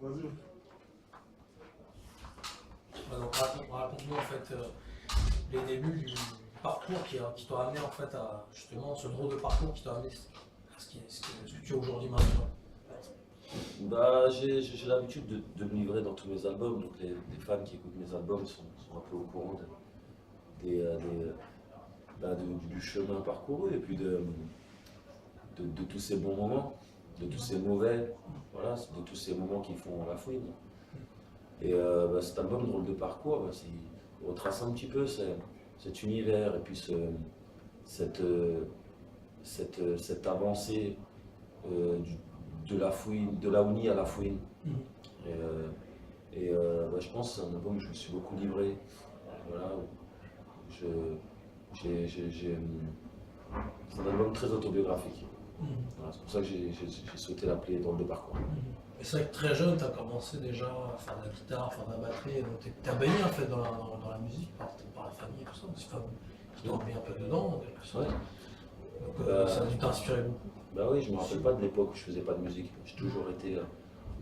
Vas-y. Donc raconte-nous en fait les débuts du parcours qui t'ont amené en fait à justement ce drôle de parcours qui t'a amené à ce que tu es aujourd'hui maintenant. Bah, j'ai l'habitude de me livrer dans tous mes albums, donc les fans qui écoutent mes albums sont un peu au courant du chemin parcouru et puis de tous ces bons moments, de tous ces mauvais, voilà, de tous ces moments qui font la fouine. Et cet album Drôle de parcours, il retrace un petit peu cet univers et puis cette avancée de la fouine, de la Ouni à la fouine. Je pense que c'est un album où je me suis beaucoup livré. Voilà, c'est un album très autobiographique. Voilà, c'est pour ça que j'ai souhaité l'appeler Drôle de parcours. Et c'est vrai que très jeune, tu as commencé déjà à faire de la guitare, à faire de la batterie, donc tu as baigné en fait dans la musique par la famille et tout ça, c'est famille qui t'ont mis un peu dedans en quelque sorte. Ouais. Donc ça a dû t'inspirer beaucoup. Bah oui, je me rappelle pas de l'époque où je faisais pas de musique. J'ai toujours été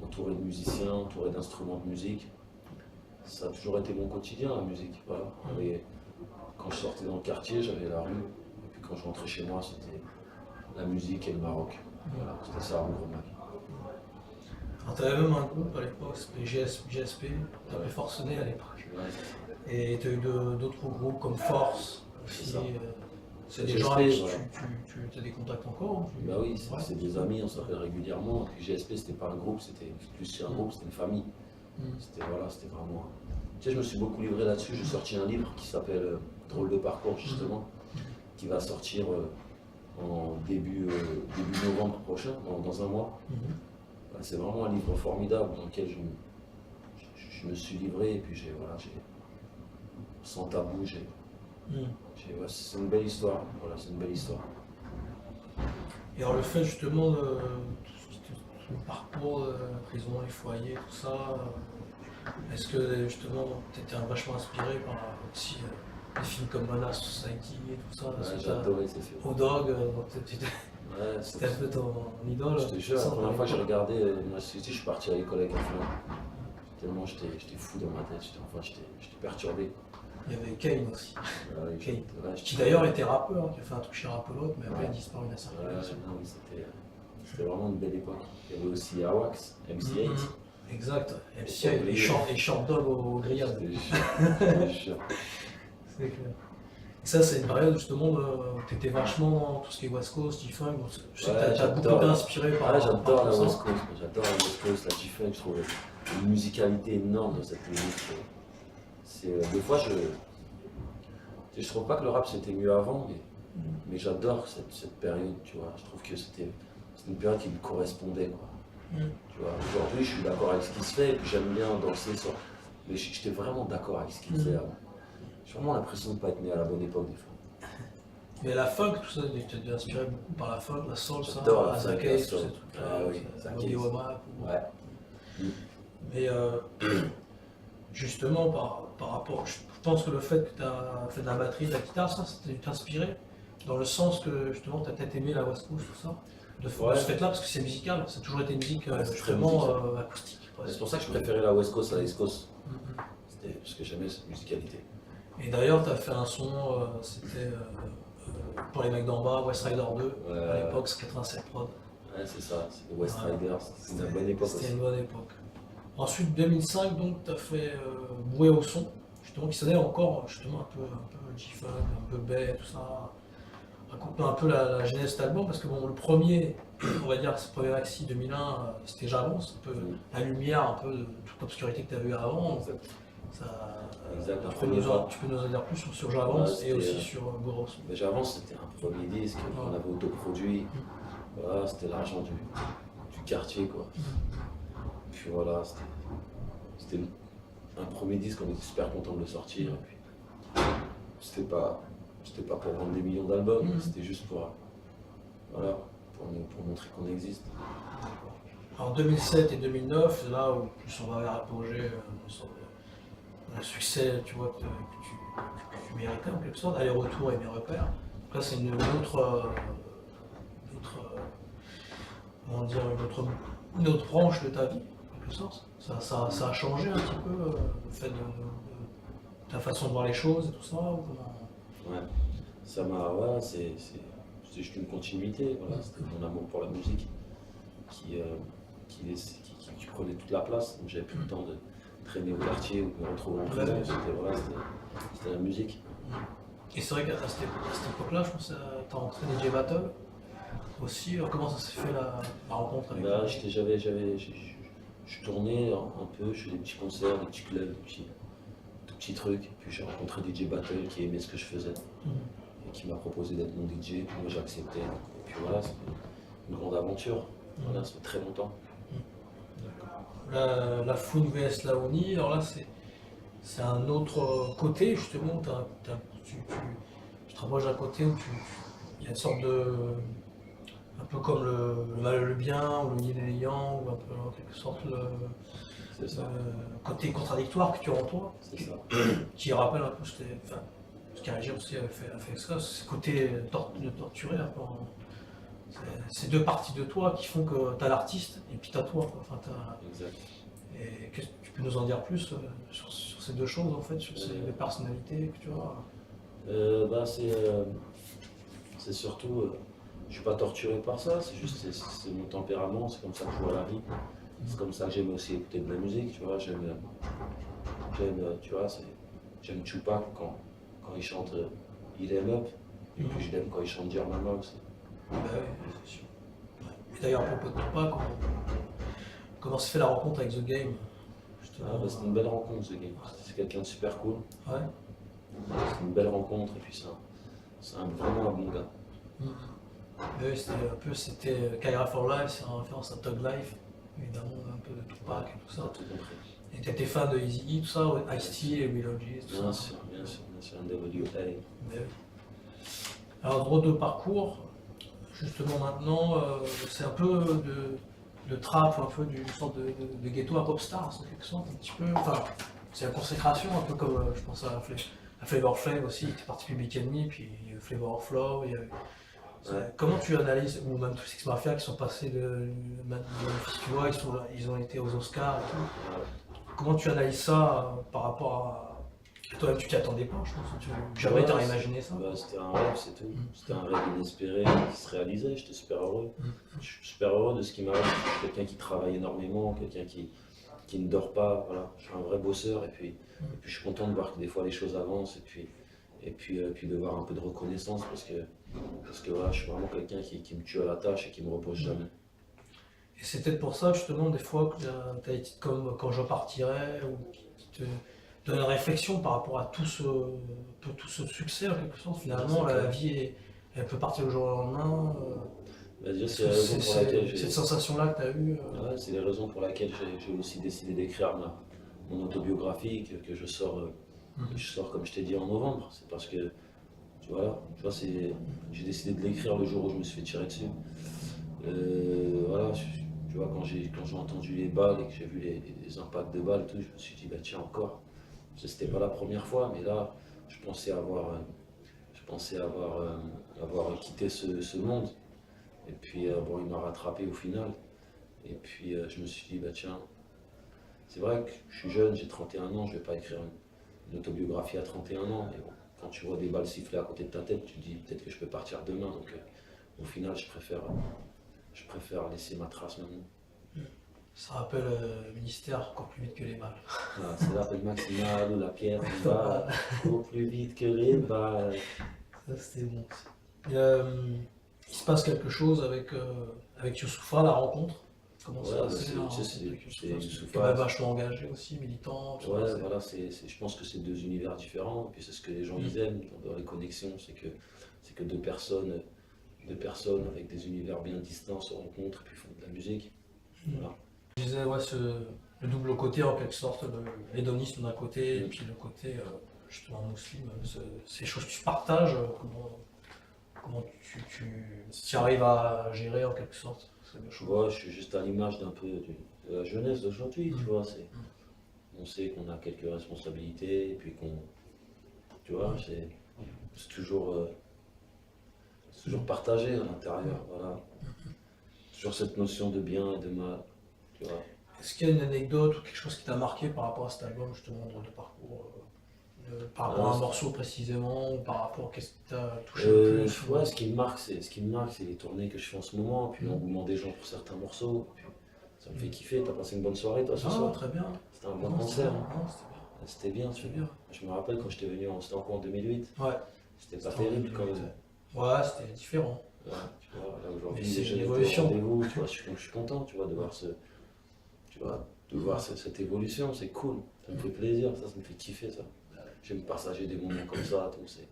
entouré de musiciens, entouré d'instruments de musique. Ça a toujours été mon quotidien, la musique. Voilà. Et quand je sortais dans le quartier, j'avais la rue. Et puis quand je rentrais chez moi, c'était la musique et le Maroc. Voilà, c'était ça en gros ma vie. Tu avais même un groupe à l'époque, c'était GSP, tu avais Forcené à l'époque. Ouais, Et tu as eu d'autres groupes comme Force aussi. C'est des GSP, gens avec qui voilà. tu as des contacts encore? Bah oui, c'est Ouais. des amis, on s'appelle régulièrement. Et puis GSP, c'était pas un groupe, c'était plus un groupe, c'était une famille. C'était vraiment. Tu sais, je me suis beaucoup livré là-dessus. J'ai sorti un livre qui s'appelle Drôle de parcours, justement, qui va sortir en début novembre prochain, dans un mois. C'est vraiment un livre formidable dans lequel je me suis livré et puis sans tabou, c'est une belle histoire. Voilà, c'est une belle histoire. Et alors le fait justement de tout le parcours, prison, les foyers, tout ça, est-ce que justement tu étais vachement inspiré par aussi des films comme Menace Society et tout ça? Ouais, j'ai adoré ces films. O-Dog, Ouais, c'était un peu ton idole. je te jure, la première fois que j'ai regardé Menace Society, je suis parti à l'école avec un film. Tellement j'étais fou dans ma tête, j'étais perturbé. Il y avait Kane aussi, Ouais, Kane, ouais, qui d'ailleurs était rappeur, qui a fait un truc chez Rappelote, mais après il a disparu de la Ouais, circulation. non, mais c'était vraiment une belle époque. Il y avait aussi Awax, MC8. Exact, Faut MC oublier. et short dog au grillade. C'était sûr. C'est clair. Et ça, c'est une période justement où tu étais vachement dans tout ce qui est West Coast, G-Funk. Donc je sais que Ouais, t'as beaucoup j'adore. été inspiré par Ah, j'adore la tout ça. West Coast, j'adore la West Coast, la G-Funk, je trouve une musicalité énorme dans cette musique. Des fois, je trouve pas que le rap c'était mieux avant, mais j'adore cette période, tu vois. Je trouve que c'était une période qui me correspondait, quoi. Tu vois, aujourd'hui, je suis d'accord avec ce qui se fait, et puis j'aime bien danser sur. Mais j'étais vraiment d'accord avec ce qui se fait avant. J'ai vraiment l'impression de ne pas être né à la bonne époque, des fois. Mais la funk, tout ça, tu t'es inspiré beaucoup par la funk, la soul, ça, J'adore la Isaac funk, la Hayes, tous soul. ces trucs-là, Ah oui, Isaac Bobby Hayes. Womack. Ouais. Mais justement, par rapport, je pense que le fait que tu as fait de la batterie, de la guitare, ça t'a inspiré dans le sens que justement tu as peut-être aimé la West Coast, tout ça, de ce fait-là, parce que c'est musical, ça a toujours été une musique Ouais, c'est très justement musical. acoustique. C'est pour ça que je préférais la West Coast à l'East Coast. C'était parce que j'aimais cette musicalité. Et d'ailleurs, tu as fait un son, c'était pour les mecs d'en bas, West Rider 2, à l'époque, c'est 87 prod. Ouais, c'est ça, c'est West Ouais. Riders, c'était une bonne époque C'était aussi. une bonne époque. Ensuite, 2005, donc, tu as fait Boué au son, justement, qui sonnait encore justement un peu G-Funk, un peu Bay, tout ça. Raconte un peu la genèse de cet album, parce que bon, le premier, on va dire, ce premier maxi 2001, c'était J'avance, un peu la lumière, un peu de toute l'obscurité que tu as eu avant. Ça, Exact, un tu peux premier pas. tu peux nous en dire plus sur J'avance Ouais, et aussi c'était, sur Goros. Mais j'avance, c'était un premier disque qu'on avait autoproduit. Voilà, c'était l'argent du quartier, quoi. Puis voilà, c'était un premier disque, on était super content de le sortir. Et puis, c'était pas pour vendre des millions d'albums, c'était juste pour montrer qu'on existe. En 2007 et 2009, là où plus on va vers l'apogée, un succès, tu vois, que tu méritais en quelque sorte, aller-retour et mes repères. Donc là, c'est une autre comment dire, une autre branche de ta vie, en quelque quelque sorte. Ça a changé un petit peu le fait de ta façon de voir les choses et tout ça ou comment... Ouais, ça m'a. Ouais, c'est juste une continuité. Voilà, c'était mon amour pour la musique qui, qui prenait toute la place. Donc j'avais plus le temps de traîner au quartier ou de me retrouver en prison. C'était la musique. Et c'est vrai qu'à cette époque-là, je pense que tu as entré DJ Battle aussi. Comment ça s'est fait la rencontre avec Bah, je tournais un peu, je faisais des petits concerts, des petits clubs, tout petits trucs. Puis j'ai rencontré DJ Battle qui aimait ce que je faisais et qui m'a proposé d'être mon DJ. Moi j'ai accepté. Et puis voilà, c'était une grande aventure. Voilà, ça fait très longtemps. La Fouine vs Laoni, alors là c'est un autre côté justement, tu te rapproches d'un côté où il y a une sorte de... un peu comme le mal et le bien, ou le yin et le yang, ou un peu en quelque sorte C'est ça. côté contradictoire que tu as en toi, C'est ça. qui rappelle un peu ce qu'Arigé aussi avait fait ça, ce côté de torturer un peu. C'est deux parties de toi qui font que tu as l'artiste et puis tu as toi, quoi. Enfin, Exact. et qu'est-ce que tu peux nous en dire plus sur ces deux choses en fait, sur ces deux personnalités que tu vois? Bah, c'est surtout. Je suis pas torturé par ça, c'est juste c'est mon tempérament, c'est comme ça que je vois la vie. C'est comme ça que j'aime aussi écouter de la musique, tu vois. Tu vois, j'aime Tupac quand il chante Il Aime Up, et puis je l'aime quand il chante Dear Mama aussi. Bah oui, c'est sûr. Et d'ailleurs, à propos de Tupac, comment s'est fait la rencontre avec The Game justement? Ah, bah, c'était une belle rencontre, ce gars. C'est quelqu'un de super cool. Ouais. C'est une belle rencontre, et puis vraiment un bon gars. Oui, c'était Kyra for Life, c'est en référence à Thug Life, évidemment, un peu de Tupac et tout T'as ça. tout compris. Et t'étais fan de Eazy-E, tout ça, ouais, Ice-T et Willow G, tout Bien ça. sûr, bien sûr, bien sûr, NWA. Mais oui. Alors, drôle de parcours, justement maintenant, c'est un peu de trap, un peu d'une sorte de ghetto à pop star, en quelque sorte, un petit peu. Enfin, c'est la consécration, un peu comme, je pense à Flavor Flav aussi, il était parti Public Enemy, puis il y a eu Flavor of Love, il y a eu... Ouais. Comment tu analyses, ou même tous Six Mafia qui sont passés de Memphis, tu vois, ils ont été aux Oscars et tout. Comment tu analyses ça par rapport à toi-même, tu t'y attendais pas, je pense. Jamais Ouais, t'aurais imaginé ça. Bah, c'était un rêve, c'est tout. C'était un rêve inespéré qui se réalisait, j'étais super heureux. Mm. Je suis super heureux de ce qui m'arrive. Je suis quelqu'un qui travaille énormément, quelqu'un qui ne dort pas. Voilà. Je suis un vrai bosseur et puis je suis content de voir que des fois les choses avancent puis de voir un peu de reconnaissance parce que voilà, je suis vraiment quelqu'un qui me tue à la tâche et qui me repose jamais. Et c'est peut-être pour ça, justement, des fois, que tu as des titres comme Quand je partirai, ou qui te donnent une réflexion par rapport à tout ce succès, en quelque sorte. Finalement, C'est la clair. vie, elle peut partir le jour au lendemain. Bah, déjà, Est-ce c'est la que raison pour laquelle cette sensation-là que tu as eue. ouais, c'est les raisons pour lesquelles j'ai aussi décidé d'écrire mon autobiographie que je sors, comme je t'ai dit, en novembre. C'est parce que, tu vois, j'ai décidé de l'écrire le jour où je me suis fait tirer dessus. Voilà, tu vois, quand j'ai entendu les balles et que j'ai vu les impacts de balles, et tout, je me suis dit, bah tiens, encore. C'était pas la première fois, mais là, je pensais avoir quitté ce monde. Et puis, bon, il m'a rattrapé au final. Et puis, je me suis dit, bah tiens, c'est vrai que je suis jeune, j'ai 31 ans, je vais pas écrire une autobiographie à 31 ans, mais bon, quand tu vois des balles siffler à côté de ta tête, tu te dis peut-être que je peux partir demain. Donc, au final, je préfère laisser ma trace maintenant. Ça rappelle le ministère encore plus vite que les balles. Voilà, c'est l'appel maximal ou la pierre qui va beaucoup plus vite que les balles. Ça, c'était bon. Et, il se passe quelque chose avec Youssoupha, la rencontre. Comment Ouais, ça bah, s'est fait, la tu sais, rencontre avec c'est Youssoupha? Youssoupha, Quand même vachement engagé aussi, militant. Tout ouais, ça, voilà, je pense que c'est deux univers différents. Et puis c'est ce que les gens ils aiment dans les connexions, c'est que deux personnes avec des univers bien distincts se rencontrent et puis font de la musique. Voilà. Je disais, ouais, le double côté en quelque sorte, l'hédonisme d'un côté et Mm. puis le côté justement musulman, ces choses que tu partages, comment tu arrives à gérer en quelque sorte ces deux Tu choses. vois, je suis juste à l'image d'un peu de la jeunesse d'aujourd'hui, tu vois. On sait qu'on a quelques responsabilités et puis tu vois, c'est toujours partagé à l'intérieur, voilà. Toujours cette notion de bien et de mal, tu vois. Est-ce qu'il y a une anecdote ou quelque chose qui t'a marqué par rapport à cet album, justement, dans le parcours, par rapport à un morceau précisément, ou par rapport à ce qui t'a touché le plus Ouais, ce qui me marque, c'est les tournées que je fais en ce moment, puis Mhm. l'engouement des gens pour certains morceaux. Puis ça me fait kiffer. T'as passé une bonne soirée toi ce Ah, soir? très bien. C'était un bon Non, c'était concert, bien. hein. Non, c'était bien. C'était bien, tu C'était vois. bien. Je me rappelle quand j'étais venu, c'était encore en 2008. Ouais. C'était pas C'était en terrible quand 2008, même. ouais, c'était différent. Ouais, tu vois, là Mais aujourd'hui, c'est les une jeunes étaient au évolution. rendez-vous, tu vois, je suis content, tu vois, de voir tu vois, de voir cette évolution, c'est cool, ça me fait plaisir, ça me fait kiffer ça. J'aime partager des moments comme ça, tout, c'est...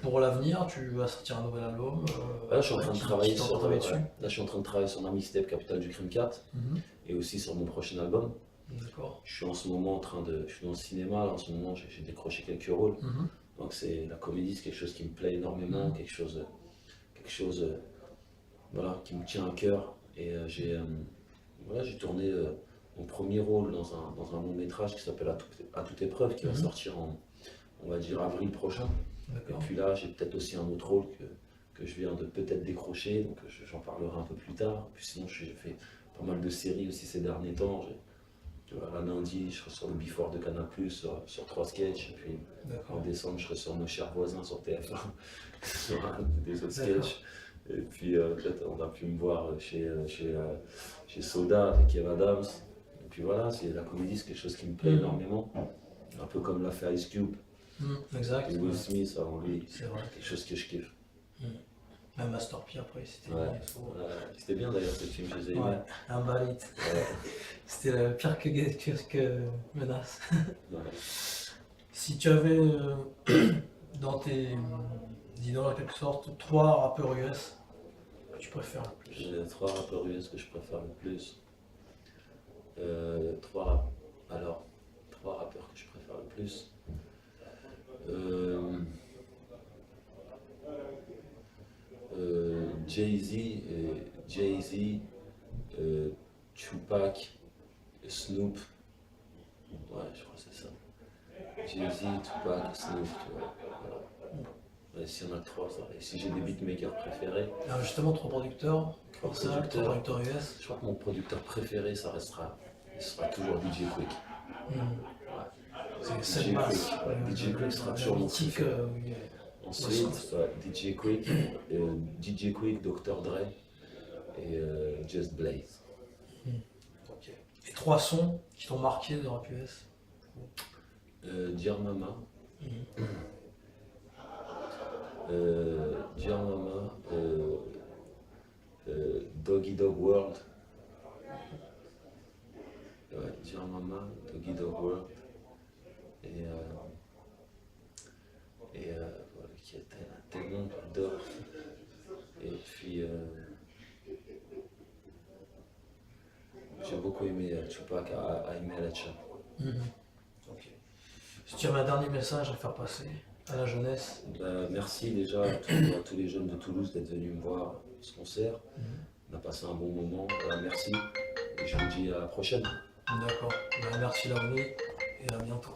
Pour l'avenir, tu vas sortir un nouvel album. Là, je suis en train de travailler t'es en train sur, de travailler dessus. là, je suis en train de travailler sur ma mixtape Capital du Crime 4 Mhm. et aussi sur mon prochain album. D'accord. Je suis en ce moment je suis dans le cinéma, là, en ce moment j'ai décroché quelques rôles. Mhm. Donc la comédie, c'est quelque chose qui me plaît énormément, Mhm. quelque chose voilà, qui me tient à cœur. Et j'ai tourné mon premier rôle dans un long métrage qui s'appelle À toute épreuve, qui va Mhm. sortir on va dire, avril prochain. Et D'accord. puis là, j'ai peut-être aussi un autre rôle que je viens de peut-être décrocher, donc j'en parlerai un peu plus tard. Puis sinon, j'ai fait pas mal de séries aussi ces derniers temps. Tu vois, là, lundi, je serai sur le Before de Canal+, sur 3 sketchs. Et puis en D'accord. décembre, je serai sur Nos chers voisins sur TF1, sur des autres D'accord. sketchs. Et puis peut-être on a pu me voir chez Soda avec Kev Adams. Et puis voilà, la comédie, c'est quelque chose qui me plaît Mhm. énormément. Un peu comme l'a fait Ice Cube Exact. et Will Smith avant lui. C'est vrai. Quelque chose que je kiffe. Même Master P après, c'était Ouais. bien et tout. C'était bien d'ailleurs ce film, je les ai aimés. Ouais, un balit. Ouais. C'était le pire que Menace. Ouais. Si tu avais dans tes idoles en quelque sorte 3 rappeurs US que tu préfères le plus. J'ai 3 rappeurs US que je préfère le plus. 3 rappeurs que je préfère le plus. Jay-Z, Tupac, Snoop. Ouais, je crois que c'est ça. Jay-Z, Tupac, Snoop, tu vois. Voilà. Ouais, s'il y en a 3, ça va. Et si j'ai des beatmakers préférés, Alors justement, 3 producteurs, Trois ça, 3 producteurs. producteurs US. je crois que mon producteur préféré, ce sera toujours DJ Quick. C'est DJ cette masse. Quick, DJ Quick sera toujours mon mythique. préféré. Oui. Ensuite, DJ Quick, Dr. Dre et Just Blaze. Ok. Et 3 sons qui t'ont marqué de rap US. Dear Mama, Doggy Dog World. Ouais, Dear Mama, Doggy Dog World. Et voilà, qui a tellement j'adore. Et puis j'ai beaucoup aimé Tupac, I Met a Ok. Si tu avais un dernier message à faire passer à la jeunesse. Merci déjà à tous les jeunes de Toulouse d'être venus me voir ce concert. On a passé un bon moment, merci. Et je vous dis à la prochaine. D'accord. Merci Laouni et à bientôt.